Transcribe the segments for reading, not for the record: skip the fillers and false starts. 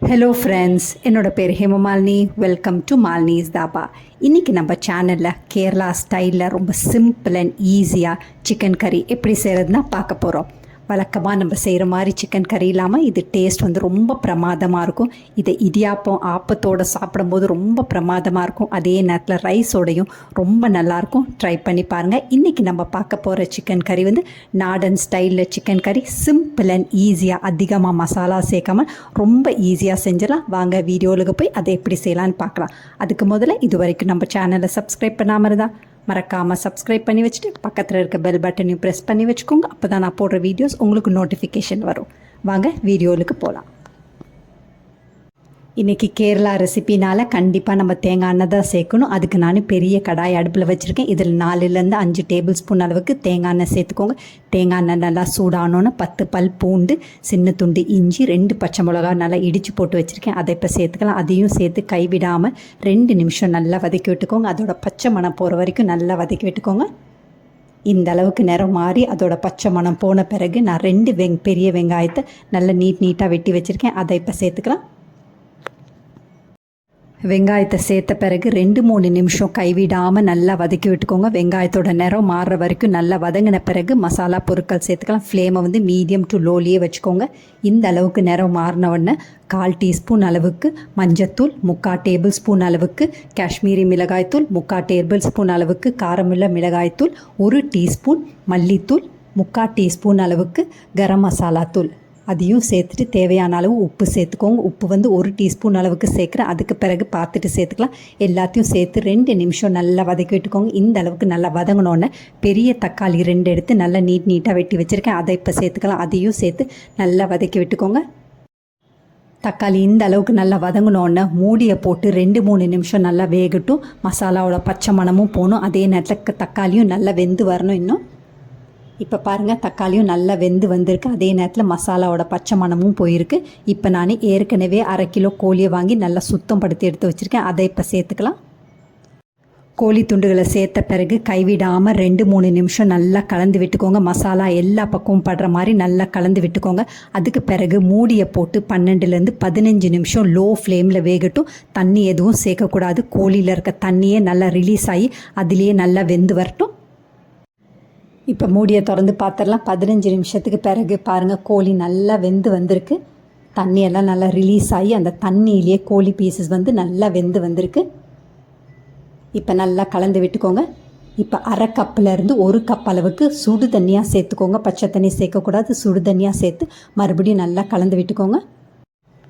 Hello friends, என்னோட பேர் Hemamalini. Welcome to Malini's dhaba. இன்றைக்கி நம்ம சேனலில் கேரளா ஸ்டைலில் ரொம்ப சிம்பிள் அண்ட் ஈஸியாக சிக்கன் கறி எப்படி செய்கிறதுனா பார்க்க போகிறோம். வழக்கமாக நம்ம செய்கிற மாதிரி சிக்கன் கறி இல்லாமல் இது டேஸ்ட் வந்து ரொம்ப பிரமாதமாக இருக்கும். இதை இடியாப்பம் ஆப்பத்தோடு சாப்பிடும்போது ரொம்ப பிரமாதமாக இருக்கும். அதே நேரத்தில் ரைஸோடையும் ரொம்ப நல்லாயிருக்கும். ட்ரை பண்ணி பாருங்கள். இன்றைக்கி நம்ம பார்க்க போகிற சிக்கன் கறி வந்து நாடன் ஸ்டைலில் சிக்கன் கறி, சிம்பிள் அண்ட் ஈஸியாக, அதிகமாக மசாலா சேர்க்காமல் ரொம்ப ஈஸியாக செஞ்சிடலாம். வாங்க வீடியோவுக்கு போய் அதை எப்படி செய்யலான்னு பார்க்கலாம். அதுக்கு முதல்ல இது வரைக்கும் நம்ம சேனலை சப்ஸ்கிரைப் பண்ணாமல் இருந்தால் மறக்காமல் சப்ஸ்கிரைப் பண்ணி வச்சுட்டு பக்கத்தில் இருக்க பெல் பட்டனையும் ப்ரெஸ் பண்ணி வச்சுக்கோங்க. அப்போ தான் நான் போடுற வீடியோஸ் உங்களுக்கு நோட்டிஃபிகேஷன் வரும். வாங்க வீடியோவுக்கு போகலாம். இன்றைக்கி கேரளா ரெசிபினால் கண்டிப்பாக நம்ம தேங்காய் எண்ணெய் தான் சேர்க்கணும். அதுக்கு நான் பெரிய கடாய் அடுப்பில் வச்சுருக்கேன். இதில் 4லேருந்து 5 டேபிள் ஸ்பூன் அளவுக்கு தேங்காய் எண்ணெய் சேர்த்துக்கோங்க. தேங்காய் எண்ணெய் நல்லா சூடானோன்னு 10 பல் பூண்டு, சின்ன துண்டு இஞ்சி, 2 பச்சை மிளகா நல்லா இடித்து போட்டு வச்சுருக்கேன். அதை இப்போ சேர்த்துக்கலாம். அதையும் சேர்த்து கைவிடாமல் 2 நிமிஷம் நல்லா வதக்கி விட்டுக்கோங்க. அதோட பச்சை மணம் போகிற வரைக்கும் நல்லா வதக்கி விட்டுக்கோங்க. இந்த அளவுக்கு நிறம் மாறி அதோட பச்சை மணம் போன பிறகு நான் 2 பெரிய வெங்காயத்தை நல்லா நீட்டாக வெட்டி வச்சுருக்கேன். அதை இப்போ சேர்த்துக்கலாம். வெங்காயத்தை சேர்த்த பிறகு 2-3 நிமிஷம் கைவிடாமல் நல்லா வதக்கி விட்டுக்கோங்க. வெங்காயத்தோட நிறம் மாறுற வரைக்கும் நல்லா வதங்கின பிறகு மசாலா பொருட்கள் சேர்த்துக்கலாம். ஃப்ளேமை வந்து மீடியம் டு லோலியே வச்சுக்கோங்க. இந்த அளவுக்கு நிறம் மாறின உடனே 1/4 டீஸ்பூன் அளவுக்கு மஞ்சத்தூள், 3/4 டேபிள் ஸ்பூன் அளவுக்கு காஷ்மீரி மிளகாய்த்தூள், 3/4 டேபிள் ஸ்பூன் அளவுக்கு காரமுள்ள மிளகாய்த்தூள், 1 டீஸ்பூன் மல்லித்தூள், 3/4 டீஸ்பூன் அளவுக்கு கரம் மசாலா தூள், அதையும் சேர்த்துட்டு தேவையான அளவு உப்பு சேர்த்துக்கோங்க. உப்பு வந்து 1 டீஸ்பூன் அளவுக்கு சேர்க்குறேன். அதுக்கு பிறகு பார்த்துட்டு சேர்த்துக்கலாம். எல்லாத்தையும் சேர்த்து 2 நிமிஷம் நல்லா வதக்கி விட்டுக்கோங்க. இந்த அளவுக்கு நல்லா வதங்கினோன்னே பெரிய தக்காளி 2 எடுத்து நல்லா நீட்டாக வெட்டி வச்சுருக்கேன். அதை இப்போ சேர்த்துக்கலாம். அதையும் சேர்த்து நல்லா வதக்கி விட்டுக்கோங்க. தக்காளி இந்த அளவுக்கு நல்லா வதங்கினோன்னே மூடியை போட்டு 2-3 நிமிஷம் நல்லா வேகட்டும். மசாலாவோட பச்சை மணமும் போகணும். அதே நேரத்தில் தக்காளியும் நல்லா வெந்து வரணும். இன்னும் இப்போ பாருங்கள், தக்காளியும் நல்லா வெந்து வந்திருக்கு. அதே நேரத்தில் மசாலாவோட பச்சை மணமும் போயிருக்கு. இப்போ நான் ஏற்கனவே 1/2 கிலோ கோழியை வாங்கி நல்லா சுத்தம் படுத்தி எடுத்து வச்சுருக்கேன். அதை இப்போ சேர்த்துக்கலாம். கோழி துண்டுகளை சேர்த்த பிறகு கைவிடாமல் 2-3 நிமிஷம் நல்லா கலந்து விட்டுக்கோங்க. மசாலா எல்லா பக்கமும் படுற மாதிரி நல்லா கலந்து விட்டுக்கோங்க. அதுக்கு பிறகு மூடியை போட்டு 12லேருந்து 15 நிமிஷம் லோ ஃப்ளேமில் வேகட்டும். தண்ணி எதுவும் சேர்க்கக்கூடாது. கோழியில் இருக்க தண்ணியே நல்லா ரிலீஸ் ஆகி அதிலேயே நல்லா வெந்து வரட்டும். இப்போ மூடியை திறந்து பார்த்துடலாம். 15 நிமிஷத்துக்கு பிறகு பாருங்கள், கோழி நல்லா வெந்து வந்திருக்கு. தண்ணியெல்லாம் நல்லா ரிலீஸ் ஆகி அந்த தண்ணியிலேயே கோழி பீசஸ் வந்து நல்லா வெந்து வந்திருக்கு. இப்போ நல்லா கலந்து விட்டுக்கோங்க. இப்போ 1/2 கப்பிலேருந்து 1 கப் அளவுக்கு சுடு தண்ணியாக சேர்த்துக்கோங்க. பச்சை தண்ணி சேர்க்கக்கூடாது. சுடு தண்ணியாக சேர்த்து மறுபடியும் நல்லா கலந்து விட்டுக்கோங்க.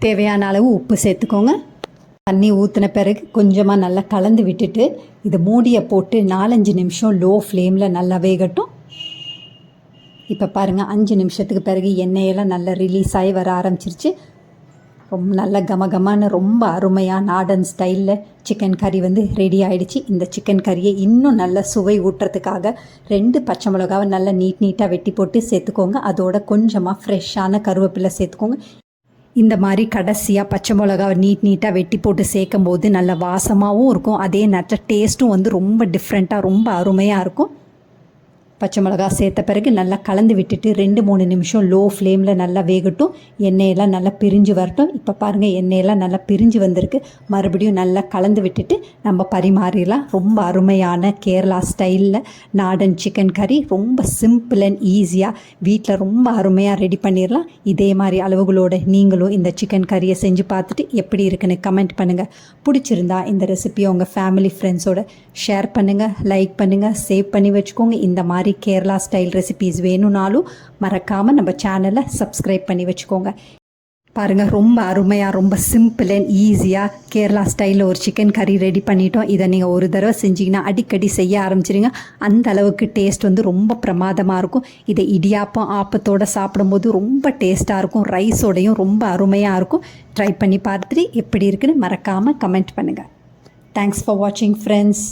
தேவையான அளவு உப்பு சேர்த்துக்கோங்க. தண்ணி ஊற்றின பிறகு கொஞ்சமாக நல்லா கலந்து விட்டுட்டு இது மூடியை போட்டு 4-5 நிமிஷம் லோ ஃப்ளேமில் நல்லா வேகட்டும். இப்போ பாருங்கள், 5 நிமிஷத்துக்கு பிறகு எண்ணெயெல்லாம் நல்லா ரிலீஸ் ஆகி வர ஆரம்பிச்சிருச்சு. ரொம்ப நல்ல கமகமான ரொம்ப அருமையாக நாடன் ஸ்டைலில் சிக்கன் கறி வந்து ரெடி ஆகிடுச்சு. இந்த சிக்கன் கறியை இன்னும் நல்ல சுவை ஊட்டுறதுக்காக 2 பச்சை மிளகாவை நல்லா நீட்டாக வெட்டி போட்டு சேர்த்துக்கோங்க. அதோட கொஞ்சமாக ஃப்ரெஷ்ஷான கருவேப்பிலை சேர்த்துக்கோங்க. இந்த மாதிரி கடைசியாக பச்சை மிளகாவை நீட்டாக வெட்டி போட்டு சேர்க்கும் போது நல்ல வாசமாகவும் இருக்கும். அதே நேரத்தில் டேஸ்ட்டும் வந்து ரொம்ப டிஃப்ரெண்ட்டாக ரொம்ப அருமையாக இருக்கும். பச்சை மிளகா சேர்த்த பிறகு நல்லா கலந்து விட்டுட்டு 2-3 நிமிஷம் லோ ஃப்ளேமில் நல்லா வேகட்டும். எண்ணெயெல்லாம் நல்லா பிரிஞ்சு வரட்டும். இப்போ பாருங்கள், எண்ணெயெல்லாம் நல்லா பிரிஞ்சு வந்திருக்கு. மறுபடியும் நல்லா கலந்து விட்டுட்டு நம்ம பரிமாறிடலாம். ரொம்ப அருமையான கேரளா ஸ்டைலில் நாடன் சிக்கன் கறி ரொம்ப சிம்பிள் அண்ட் ஈஸியாக வீட்டில் ரொம்ப அருமையாக ரெடி பண்ணிடலாம். இதே மாதிரி அளவுகளோடு நீங்களும் இந்த சிக்கன் கறியை செஞ்சு பார்த்துட்டு எப்படி இருக்குன்னு கமெண்ட் பண்ணுங்கள். பிடிச்சிருந்தா இந்த ரெசிபியை உங்கள் ஃபேமிலி ஃப்ரெண்ட்ஸோடு ஷேர் பண்ணுங்கள், லைக் பண்ணுங்கள், சேவ் பண்ணி வச்சுக்கோங்க. இந்த மாதிரி கேரளா ஸ்டைல் ரெசிபீஸ் வேணும்னாலும் மறக்காமல் நம்ம சேனலை சப்ஸ்கிரைப் பண்ணி வச்சுக்கோங்க. பாருங்கள், ரொம்ப அருமையாக ரொம்ப சிம்பிள் அண்ட் ஈஸியாக கேரளா ஸ்டைலில் ஒரு சிக்கன் கறி ரெடி பண்ணிட்டோம். இதை நீங்கள் ஒரு தடவை செஞ்சிங்கன்னா அடிக்கடி செய்ய ஆரம்பிச்சிடுங்க. அந்த அளவுக்கு டேஸ்ட் வந்து ரொம்ப பிரமாதமாக இருக்கும். இதை இடியாப்பம் ஆப்பத்தோடு சாப்பிடும்போது ரொம்ப டேஸ்ட்டாக இருக்கும். ரைஸோடையும் ரொம்ப அருமையாக இருக்கும். ட்ரை பண்ணி பார்த்துட்டு எப்படி இருக்குன்னு மறக்காமல் கமெண்ட் பண்ணுங்கள். தேங்க்ஸ் ஃபார் வாட்சிங் ஃப்ரெண்ட்ஸ்.